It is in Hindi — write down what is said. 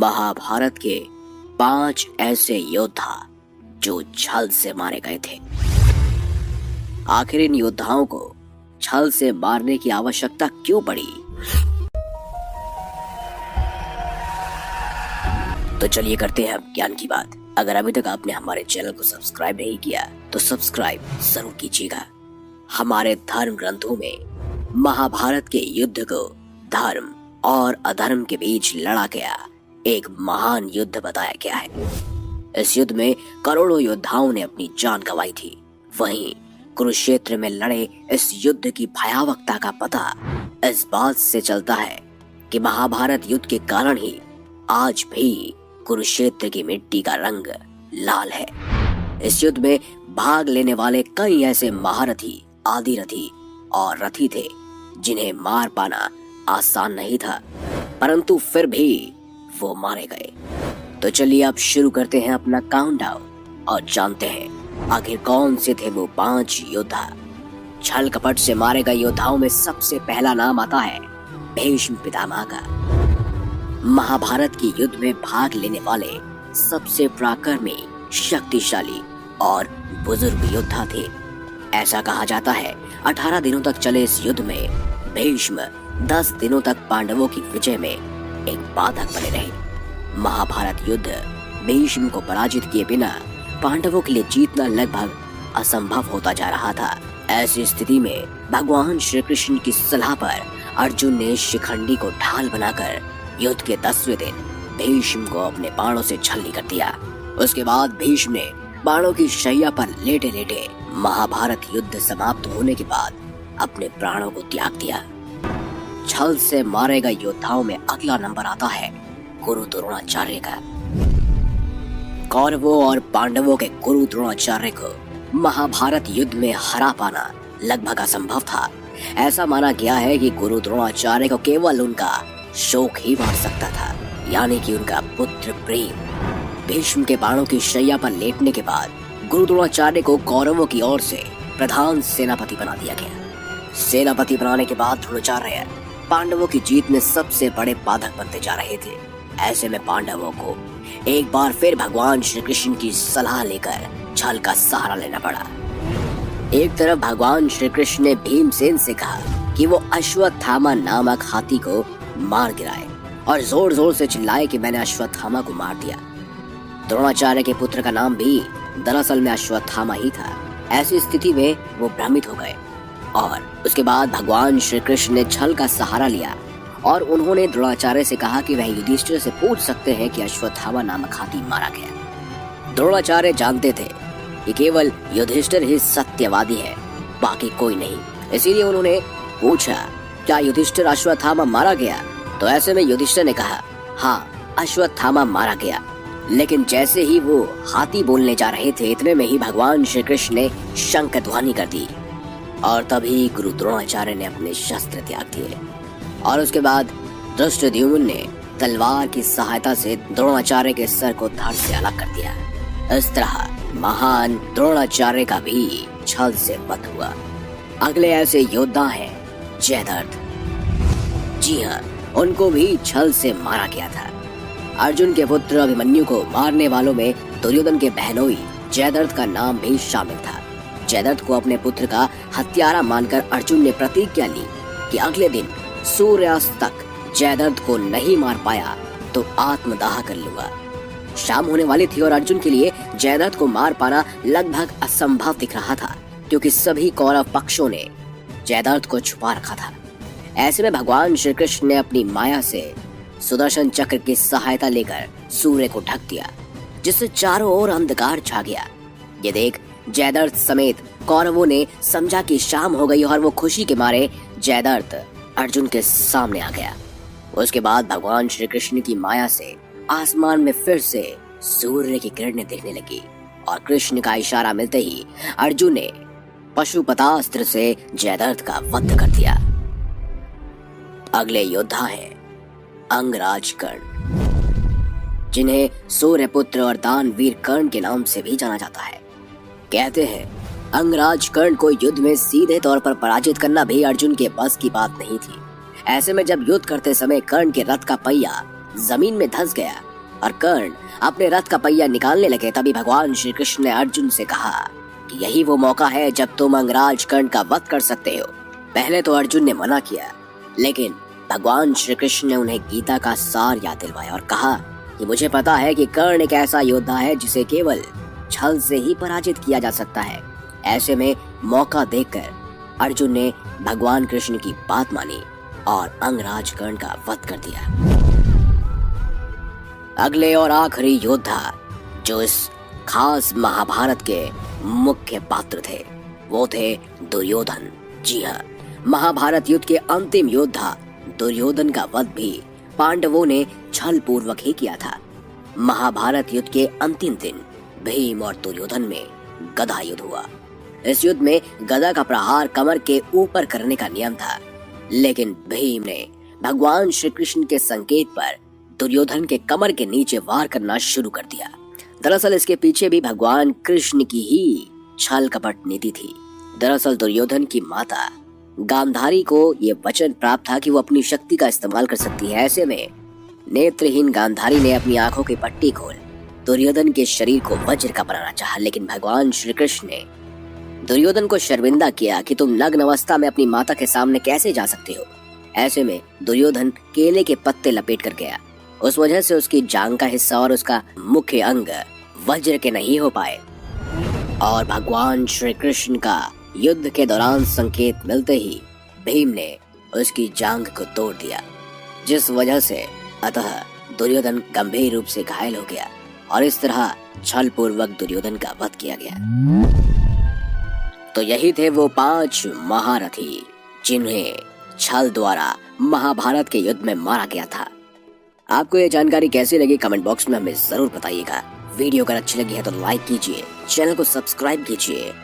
महाभारत के 5 ऐसे योद्धा जो छल से मारे गए थे। आखिर इन योद्धाओं को छल से मारने की आवश्यकता क्यों पड़ी? तो चलिए करते हैं अब ज्ञान की बात। अगर अभी तक आपने हमारे चैनल को सब्सक्राइब नहीं किया तो सब्सक्राइब जरूर कीजिएगा। हमारे धर्म ग्रंथों में महाभारत के युद्ध को धर्म और अधर्म के बीच लड़ा गया एक महान युद्ध बताया गया है। इस युद्ध में करोड़ों योद्धाओं ने अपनी जान गंवाई थी। वहीं कुरुक्षेत्र में लड़े इस युद्ध की भयावहता का पता इस बात से चलता है कि महाभारत युद्ध के कारण ही आज भी कुरुक्षेत्र की मिट्टी का रंग लाल है। इस युद्ध में भाग लेने वाले कई ऐसे महारथी, आदिरथी और रथी थे जिन्हें मार पाना आसान नहीं था, परंतु फिर भी वो मारे गए। तो चलिए अब शुरू करते हैं अपना काउंटडाउन और जानते हैं आखिर कौन से थे वो 5 योद्धा। छल कपट से मारे गए योद्धाओं में सबसे पहला नाम आता है भीष्म पितामह का। महाभारत के युद्ध में भाग लेने वाले सबसे पराक्रमी, शक्तिशाली और बुजुर्ग योद्धा थे। ऐसा कहा जाता है 18 दिनों तक चले इस युद्ध में भीष्म 10 दिनों तक पांडवों की विजय में एक बाधक बने रहे। महाभारत युद्ध भीष्म को पराजित किए बिना पांडवों के लिए जीतना लगभग असंभव होता जा रहा था। ऐसी स्थिति में भगवान श्री कृष्ण की सलाह पर अर्जुन ने शिखंडी को ढाल बनाकर युद्ध के 10वें दिन भीष्म को अपने बाणों से छलनी कर दिया। उसके बाद भीष्म ने बाणों की शैया पर लेटे लेटे महाभारत युद्ध समाप्त होने के बाद अपने प्राणों को त्याग दिया। छल से मारे गए योद्धाओं में अगला नंबर आता है गुरु द्रोणाचार्य का। कौरवों और पांडवों के गुरु द्रोणाचार्य को महाभारत युद्ध में हरा पाना लगभग असंभव था। ऐसा माना गया है कि गुरु द्रोणाचार्य को केवल उनका शोक ही मार सकता था, यानी कि उनका पुत्र प्रेम। भीष्म के बाणों की शैया पर लेटने के बाद गुरु द्रोणाचार्य को कौरवों की ओर से प्रधान सेनापति बना दिया गया। सेनापति बनाने के बाद द्रोणाचार्य पांडवों की जीत में सबसे बड़े बाधक बनते जा रहे थे। ऐसे में पांडवों को एक बार फिर भगवान श्री कृष्ण की सलाह लेकर छल का सहारा लेना पड़ा। एक तरफ भगवान श्री कृष्ण ने भीमसेन से कहा कि वो अश्वत्थामा नामक हाथी को मार गिराए और जोर जोर से चिल्लाए कि मैंने अश्वत्थामा को मार दिया। द्रोणाचार्य के पुत्र का नाम भी दरअसल में अश्वत्थामा ही था। ऐसी स्थिति में वो भ्रमित हो गए और उसके बाद भगवान श्री कृष्ण ने छल का सहारा लिया और उन्होंने द्रोणाचार्य से कहा कि वह युधिष्ठिर से पूछ सकते हैं कि अश्वत्थामा नामक हाथी मारा गया। द्रोणाचार्य जानते थे कि केवल युधिष्ठिर ही सत्यवादी है, बाकी कोई नहीं। इसीलिए उन्होंने पूछा, क्या युधिष्ठिर अश्वत्थामा मारा गया? तो ऐसे में युधिष्ठिर ने कहा, हाँ, अश्वत्थामा मारा गया। लेकिन जैसे ही वो हाथी बोलने जा रहे थे, इतने में ही भगवान श्री कृष्ण ने शंख ध्वनि कर दी और तभी गुरु द्रोणाचार्य ने अपने शस्त्र त्याग दिए और उसके बाद धृष्टद्युम्न ने तलवार की सहायता से द्रोणाचार्य के सर को धड़ से अलग कर दिया। इस तरह महान द्रोणाचार्य का भी छल से वध हुआ। अगले ऐसे योद्धा हैं जयद्रथ। जी हाँ, उनको भी छल से मारा गया था। अर्जुन के पुत्र अभिमन्यु को मारने वालों में दुर्योधन के बहनोई जयद्रथ का नाम भी शामिल था। जयद्रथ को अपने पुत्र का हत्यारा मानकर अर्जुन ने प्रतिज्ञा ली कि अगले दिन सूर्यास्त तक जयद्रथ को नहीं मार पाया तो आत्मदाह कर लूंगा। शाम होने वाली थी और अर्जुन के लिए जयद्रथ को मार पाना लगभग असंभव दिख रहा था, क्योंकि सभी कौरव पक्षों ने जयद्रथ को छुपा रखा था। ऐसे में भगवान श्री कृष्ण ने अपनी माया से सुदर्शन चक्र की सहायता लेकर सूर्य को ढक दिया, जिससे चारों ओर अंधकार छा गया। ये देख जयद्रथ समेत कौरवों ने समझा कि शाम हो गई और वो खुशी के मारे जयद्रथ अर्जुन के सामने आ गया। उसके बाद भगवान श्री कृष्ण की माया से आसमान में फिर से सूर्य की किरणें दिखने लगी और कृष्ण का इशारा मिलते ही अर्जुन ने पशुपतास्त्र से जयद्रथ का वध कर दिया। अगले योद्धा हैं अंगराज कर्ण, जिन्हें सूर्यपुत्र और दानवीर कर्ण के नाम से भी जाना जाता है। कहते हैं अंगराज कर्ण को युद्ध में सीधे तौर पर पराजित करना भी अर्जुन के बस की बात नहीं थी। ऐसे में जब युद्ध करते समय कर्ण के रथ का पहिया जमीन में धंस गया और कर्ण अपने रथ का पहिया निकालने लगे, तभी भगवान श्री कृष्ण ने अर्जुन से कहा कि यही वो मौका है जब तुम अंगराज कर्ण का वध कर सकते हो। पहले तो अर्जुन ने मना किया, लेकिन भगवान श्री कृष्ण ने उन्हें गीता का सार याद दिलवाया और कहा कि मुझे पता है कि कर्ण एक ऐसा योद्धा है जिसे केवल छल से ही पराजित किया जा सकता है। ऐसे में मौका देखकर अर्जुन ने भगवान कृष्ण की बात मानी और अंगराज कर्ण का वध कर दिया। अगले और आखिरी योद्धा जो इस खास महाभारत के मुख्य पात्र थे वो थे दुर्योधन। जी हाँ, महाभारत युद्ध के अंतिम योद्धा दुर्योधन का वध भी पांडवों ने छल पूर्वक ही किया था। महाभारत युद्ध के अंतिम दिन भीम और दुर्योधन में गदा युद्ध हुआ। इस युद्ध में गदा का प्रहार कमर के ऊपर करने का नियम था, लेकिन भीम ने भगवान श्री कृष्ण के संकेत पर दुर्योधन के कमर के नीचे वार करना शुरू कर दिया। दरअसल इसके पीछे भी भगवान कृष्ण की ही छल कपट नीति थी। दरअसल दुर्योधन की माता गांधारी को ये वचन प्राप्त था कि वो अपनी शक्ति का इस्तेमाल कर सकती है। ऐसे में नेत्रहीन गांधारी ने अपनी आंखों की पट्टी खोल दुर्योधन के शरीर को वज्र का बनाना चाहा, लेकिन भगवान श्री कृष्ण ने दुर्योधन को शर्मिंदा किया कि तुम नग्न अवस्था में अपनी माता के सामने कैसे जा सकते हो। ऐसे में दुर्योधन केले के पत्ते लपेट कर गया। उस वजह से उसकी जांग का हिस्सा और उसका मुख्य अंग वज्र के नहीं हो पाए और भगवान श्री कृष्ण का युद्ध के दौरान संकेत मिलते ही भीम ने उसकी जांग को तोड़ दिया, जिस वजह से अतः दुर्योधन गंभीर रूप से घायल हो गया और इस तरह छल पूर्वक दुर्योधन का वध किया गया। तो यही थे वो 5 महारथी जिन्हें छल द्वारा महाभारत के युद्ध में मारा गया था। आपको ये जानकारी कैसी लगी कमेंट बॉक्स में हमें जरूर बताइएगा। वीडियो अगर अच्छी लगी है तो लाइक कीजिए, चैनल को सब्सक्राइब कीजिए